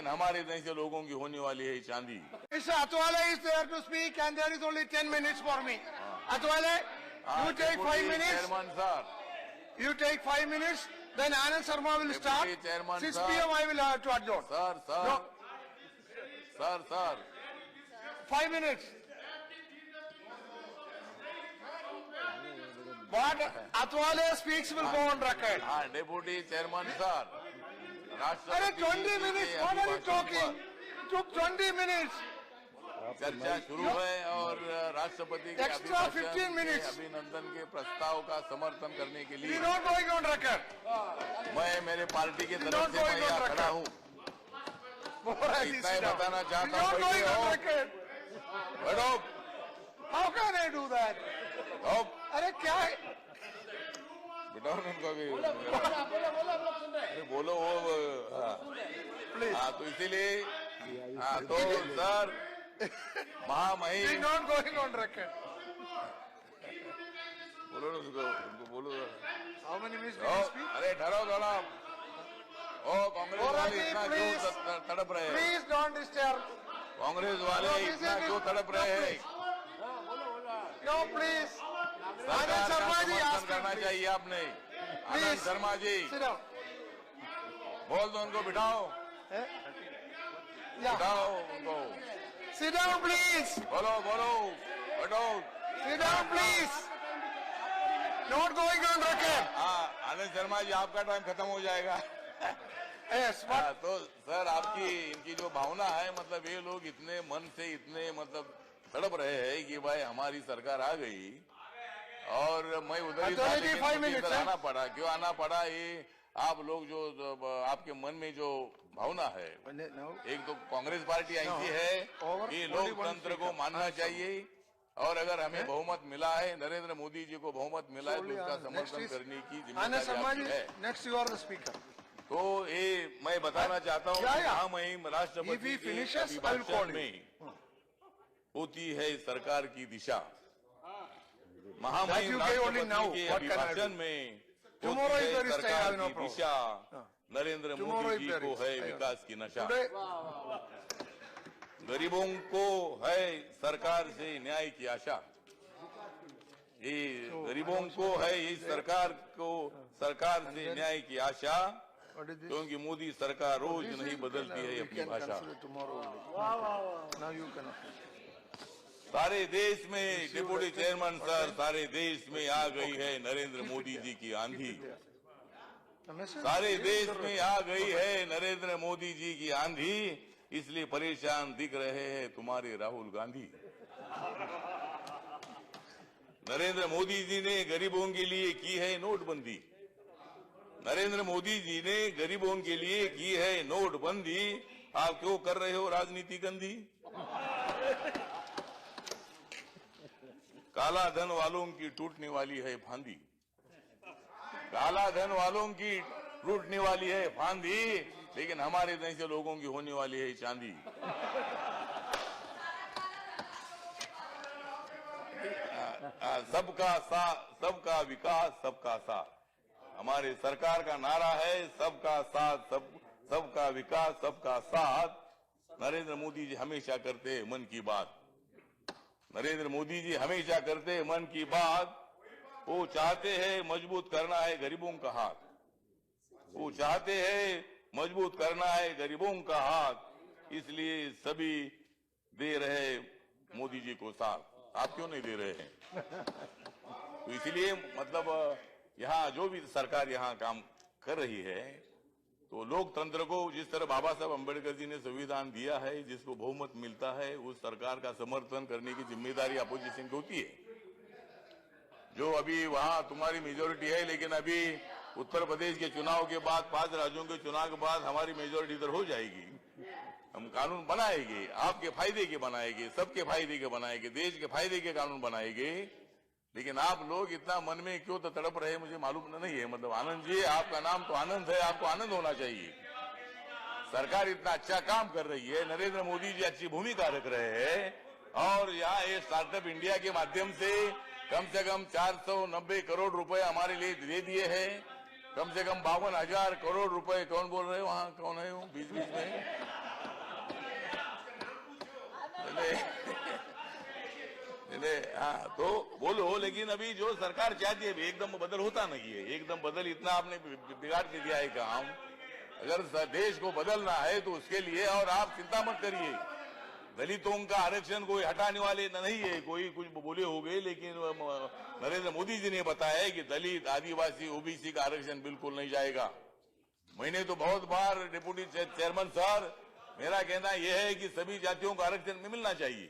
लेकिन हमारे जैसे लोगों की होने वाली है चांदी। Mr. Atwale is there to speak and there is only 10 minutes for me. Atwale, you take 5 minutes. Chairman sir, You take 5 minutes. Then Anand Sharma will start. Deputy Chairman, 6 sir. p.m. I will have to adjourn. Sir No. Sir 5 minutes. What Atwale speaks will go on record. हाँ, deputy chairman sir, अरे 20 minutes. What are you talking? It took 20 minutes. चर्चा शुरू है और राष्ट्रपति के Extra 15 minutes. अभिनंदन के प्रस्ताव का समर्थन करने के We लिए not going on record. मैं मेरे पार्टी की तरफ not से मैं going on यहाँ record. खड़ा हूँ। इतना ही बताना We चाहता not हूँ। going on record. बैठो, How can I do that? बैठो, अरे क्या है? बिठाओ उनको भी। अरे बोलो वो, हाँ तो इसीलिए, हाँ तो सर We महामहिम, not going on record. बोलो ना उनको बोलो। How many minutes did you speak? अरे ठहरो थोड़ा, ओ कांग्रेस वाले इतना क्यों तड़प रहे हैं? Please don't disturb. कांग्रेस वाले इतना क्यों तड़प रहे हैं? No, please. सरकार Anand का Sharma ji, समर्थन ask करना him, please. चाहिए आपने। आनंद Please. Sharma ji, Sit down. बोल दो उनको, बिठाओ Eh? Yeah. बिठाओ उनको, Sit down, please. बोलो बैठो। Sit down, please. Not going on record. हाँ आनंद शर्मा जी, आपका टाइम खत्म हो जाएगा। Yes, हाँ, but तो सर आपकी इनकी जो भावना है, मतलब ये लोग इतने मन से इतने मतलब तड़प रहे हैं कि भाई हमारी सरकार आ गई और मैं उधर ही था, लेकिन मुझे इधर आना पड़ा। क्यों आना पड़ा? ये आप लोग जो आपके मन में जो भावना है, एक तो कांग्रेस पार्टी ऐसी है कि लोकतंत्र को मानना चाहिए और अगर हमें बहुमत मिला है, नरेंद्र मोदी जी को बहुमत मिला है, तो उसका समर्थन करने की जिम्मेदारी है। next you are the speaker. तो ये मैं बताना चाहता हूँ कि महामहिम राष्ट्रपति के अभिभाषण में होती है सरकार की दिशा। महामहिम राष्ट्रपति के अभिभाषण में होती है सरकार की दिशा। नरेंद्र मोदी जी को है विकास की नशा, गरीबों को है सरकार से न्याय की आशा। ये गरीबों को है इस सरकार से न्याय की आशा, क्योंकि मोदी सरकार रोज नहीं बदलती है अपनी भाषा। सारे देश में डिप्टी चेयरमैन सर, सारे देश में आ गई है नरेंद्र मोदी जी की आंधी। सारे देश में आ गई है नरेंद्र मोदी जी की आंधी, इसलिए परेशान दिख रहे हैं तुम्हारे राहुल गांधी। नरेंद्र मोदी जी ने गरीबों के लिए की है नोटबंदी। नरेंद्र मोदी जी ने गरीबों के लिए की है नोटबंदी। आप क्यों कर रहे हो राजनीति गंदी? काला धन वालों की टूटने वाली है फांदी। काला धन वालों की टूटने वाली है फांदी, लेकिन हमारे जैसे लोगों की होने वाली है चांदी। सबका साथ, सबका विकास, सबका साथ। हमारे सरकार का नारा है सबका साथ, सबका विकास, सबका साथ। नरेंद्र मोदी जी हमेशा करते हैं मन की बात। नरेंद्र मोदी जी हमेशा करते हैं मन की बात। वो चाहते हैं मजबूत करना है गरीबों का हाथ। वो चाहते हैं मजबूत करना है गरीबों का हाथ, इसलिए सभी दे रहे मोदी जी को साथ। आप क्यों नहीं दे रहे हैं? तो इसलिए मतलब यहाँ जो भी सरकार यहाँ काम कर रही है, तो लोकतंत्र को जिस तरह बाबा साहब अम्बेडकर जी ने संविधान दिया है, जिसको बहुमत मिलता है, उस सरकार का समर्थन करने की जिम्मेदारी अपोजिशन की होती है। जो अभी वहाँ तुम्हारी मेजोरिटी है, लेकिन अभी उत्तर प्रदेश के चुनाव के बाद, 5 राज्यों के चुनाव के बाद हमारी मेजोरिटी इधर हो जाएगी। हम कानून बनाएंगे, आपके फायदे के बनाएंगे, सबके फायदे के बनाएंगे, देश के फायदे के कानून बनाएंगे। लेकिन आप लोग इतना मन में क्यों तो तड़प रहे मुझे मालूम नहीं है। मतलब आनंद जी, आपका नाम तो आनंद है, आपको आनंद होना चाहिए। सरकार इतना अच्छा काम कर रही है, नरेंद्र मोदी जी अच्छी भूमिका रख रहे हैं और यहाँ ये स्टार्टअप इंडिया के माध्यम से कम 490 करोड़ रुपए हमारे लिए दे दिए हैं। कम से कम 52,000 करोड़ रुपए। कौन बोल रहे हैं वहाँ? कौन है वो बीच बीच में? हाँ तो बोलो, लेकिन अभी जो सरकार चाहती है एकदम बदल होता नहीं है। एकदम बदल इतना आपने बिगाड़ के दिया है काम। अगर देश को बदलना है तो उसके लिए, और आप चिंता मत करिए, दलितों का आरक्षण कोई हटाने वाले नहीं है। कोई कुछ बोले हो गए, लेकिन नरेंद्र मोदी जी ने बताया है कि दलित, आदिवासी, ओबीसी का आरक्षण बिल्कुल नहीं जाएगा। मैंने तो बहुत बार डिप्टी चेयरमैन सर, मेरा कहना यह है कि सभी जातियों का आरक्षण में मिलना चाहिए।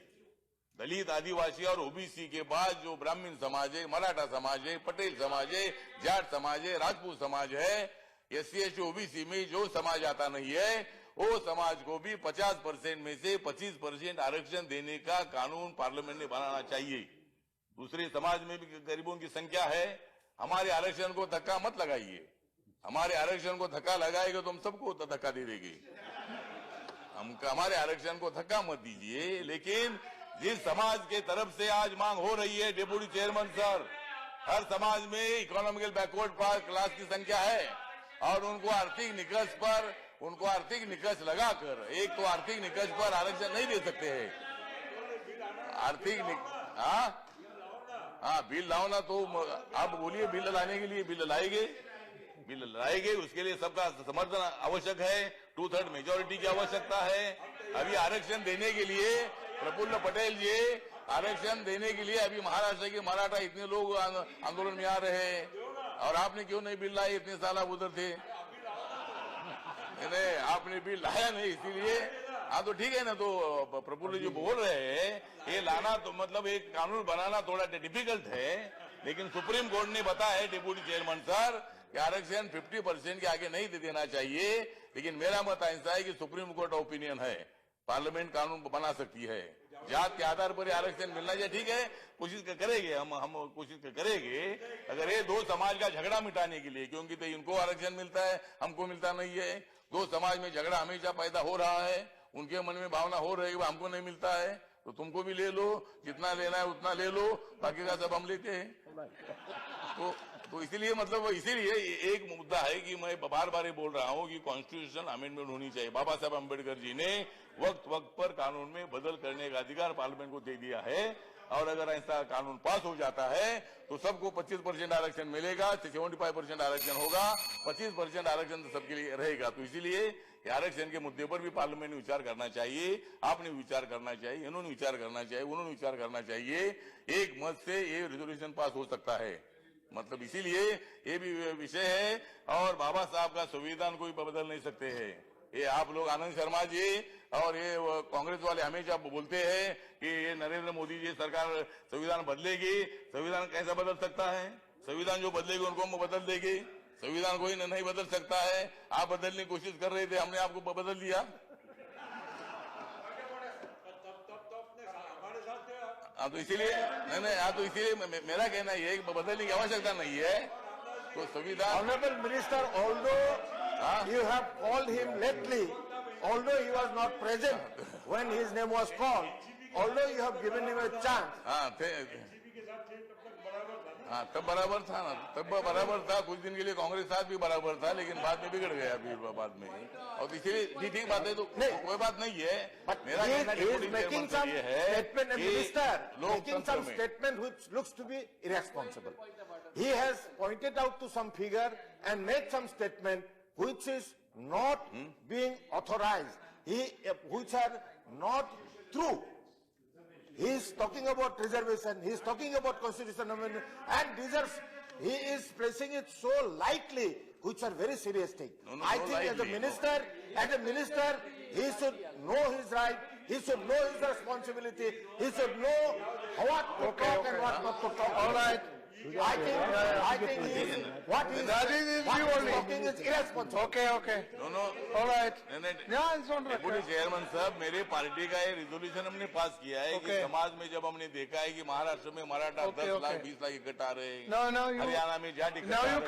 दलित, आदिवासी और ओबीसी के बाद जो ब्राह्मण समाज है, मराठा समाज है, पटेल समाज है, जाट समाज है, राजपूत समाज है, SC/ST ओबीसी में जो समाज आता नहीं है, वो समाज को भी 50% में से 25% आरक्षण देने का कानून पार्लियामेंट ने बनाना चाहिए। दूसरे समाज में भी गरीबों की संख्या है। हमारे आरक्षण को धक्का मत लगाइए। हमारे आरक्षण को धक्का लगाएगा तो हम सबको धक्का दे देंगे। हमारे आरक्षण को धक्का मत दीजिए। लेकिन जिस समाज के तरफ से आज मांग हो रही है डिप्टी चेयरमैन सर, हर समाज में इकोनॉमिकल बैकवर्ड क्लास की संख्या है, और उनको आर्थिक निकष लगाकर, एक तो आर्थिक निकष पर आरक्षण नहीं दे सकते हैं। बिल लाओ ना, तो आप बोलिए बिल लाने के लिए बिल लाएंगे, उसके लिए सबका समर्थन आवश्यक है। 2/3 मेजोरिटी की आवश्यकता है। अभी आरक्षण देने के लिए प्रफुल्ल पटेल जी, आरक्षण देने के लिए अभी महाराष्ट्र के मराठा इतने लोग आंदोलन में आ रहे हैं, और आपने क्यों नहीं बिल लाए? इतने साल आप उधर थे, नहीं आपने बिल लाया नहीं, इसीलिए। हाँ तो ठीक है ना, तो प्रफुल्ल जी बोल रहे हैं ये लाना तो मतलब एक कानून बनाना थोड़ा डिफिकल्ट है, लेकिन सुप्रीम कोर्ट ने बताया है डिप्टी चेयरमैन सर कि आरक्षण 50% के आगे नहीं दे देना चाहिए। लेकिन मेरा मत ऐसा है कि सुप्रीम कोर्ट ओपिनियन है, पार्लियामेंट कानून बना सकती है। जात के आधार पर आरक्षण मिलना चाहिए, ठीक है, कोशिश करेंगे हम कोशिश करेंगे। अगर ये दो समाज का झगड़ा मिटाने के लिए, क्योंकि तो इनको आरक्षण मिलता है, हमको मिलता नहीं है, दो समाज में झगड़ा हमेशा पैदा हो रहा है, उनके मन में भावना हो रही है वो हमको नहीं मिलता है, तो तुमको भी ले लो, जितना लेना है उतना ले लो, बाकी का सब हम लेते हैं। तो इसीलिए मतलब इसीलिए एक मुद्दा है कि मैं बार बार बोल रहा हूं कि कॉन्स्टिट्यूशन अमेंडमेंट होनी चाहिए। बाबा साहब अम्बेडकर जी ने वक्त वक्त पर कानून में बदल करने का अधिकार पार्लियामेंट को दे दिया है, और अगर ऐसा कानून पास हो जाता है तो सबको 25% आरक्षण मिलेगा, 75% आरक्षण होगा, 25% आरक्षण तो सबके लिए रहेगा। तो इसीलिए आरक्षण के मुद्दे पर भी पार्लियामेंट ने विचार करना चाहिए, आपने विचार करना चाहिए, इन्होंने विचार करना चाहिए, उन्होंने विचार करना चाहिए। एक मत से ये रेजोल्यूशन पास हो सकता है, मतलब इसीलिए ये भी विषय है। और बाबा साहब का संविधान कोई बदल नहीं सकते हैं। ये आप लोग आनंद शर्मा जी और ये कांग्रेस वाले हमेशा बोलते हैं कि ये नरेंद्र मोदी जी सरकार संविधान बदलेगी। संविधान कैसा बदल सकता है? संविधान जो बदलेगी उनको हम बदल देंगे, संविधान कोई नहीं बदल सकता है। आप बदलने की कोशिश कर रहे थे, हमने आपको बदल दिया। हाँ तो इसीलिए नहीं, हाँ तो इसीलिए मेरा कहना ये है कि बदलने की आवश्यकता नहीं है। तो संविधान Honorable Minister, although you have called him lately, although he was not present when his name was called, although you have given him a chance. तब बराबर था ना, तब बराबर था, कुछ दिन के लिए कांग्रेस साथ भी बराबर था, लेकिन बाद में बिगड़ गया फिर बाद में। और इसीलिए ठीक बात है, तो कोई बात नहीं है। मेरा making some statement, a minister making some statement which looks to be irresponsible. He has pointed out to some figure and made some statement which is not being authorized, which are not true. He is talking about reservation, he is talking about constitutional amendment, and he is placing it so lightly, which are very serious things. I think lightly, as a minister, he should know his right, he should know his responsibility, he should know what to talk and what not to talk. All right. I think what he is talking is irresponsible. Okay. No. All right. Yeah, it's on record. Chairman साहब, मेरे party का ये resolution हमने पास किया है कि समाज में जब हमने देखा है कि महाराष्ट्र में मराठा 10 लाख 20 लाख इकट्ठा आ रहे हैं, हरियाणा में जाट इकट्ठा आ रहे हैं,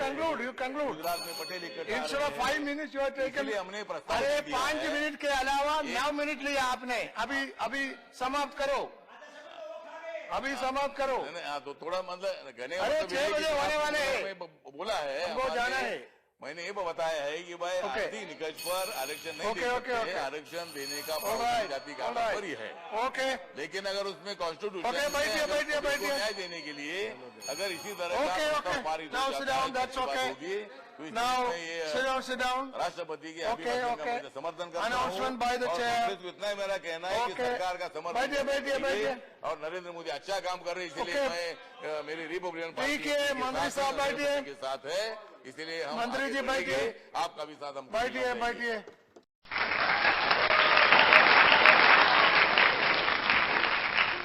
गुजरात में पटेल इकट्ठा, Instead of 5 minutes you are taken. हमने प्रस्ताव अरे 5 मिनट के अलावा 9 मिनट लिया आपने। अभी समाप्त करो, अभी समाप्त करो। तो थोड़ा मतलब अरे 6 बजे होने वाले हैं, बोला है, हमको जाना है। मैंने ये बताया है कि भाई Okay. आर्थिक निकष पर आरक्षण नहीं Okay, दे okay, सकते, okay. आरक्षण देने का All प्रावधान right, जाति का all right. पर ही है। ओके, लेकिन अगर उसमें कॉन्स्टिट्यूशन Okay, बैठिए। न्याय देने के लिए अगर इसी तरह Okay, का okay. प्रस्ताव पारित Now हो sit जाता down, है, that's की बात okay. होगी, तो इस now चीज में ये sit down. राष्ट्रपति के Okay, अभिभाषण का okay. मैं समर्थन करता हूँ। Announcement by the और chair. कांग्रेस को इतना ही मेरा कहना है कि Okay. सरकार का समर्थन बैठिए। कीजिए और नरेंद्र मोदी अच्छा काम कर रहे हैं, इसलिए Okay. मैं मेरी रिपब्लिकन पार्टी ठीक है, के मंत्री साथ साहब है, बैठिए। के साथ है, इसलिए हम मंत्री आगे जी बैठिए। बढ़ेंगे। आपका भी साथ हम बैठिए।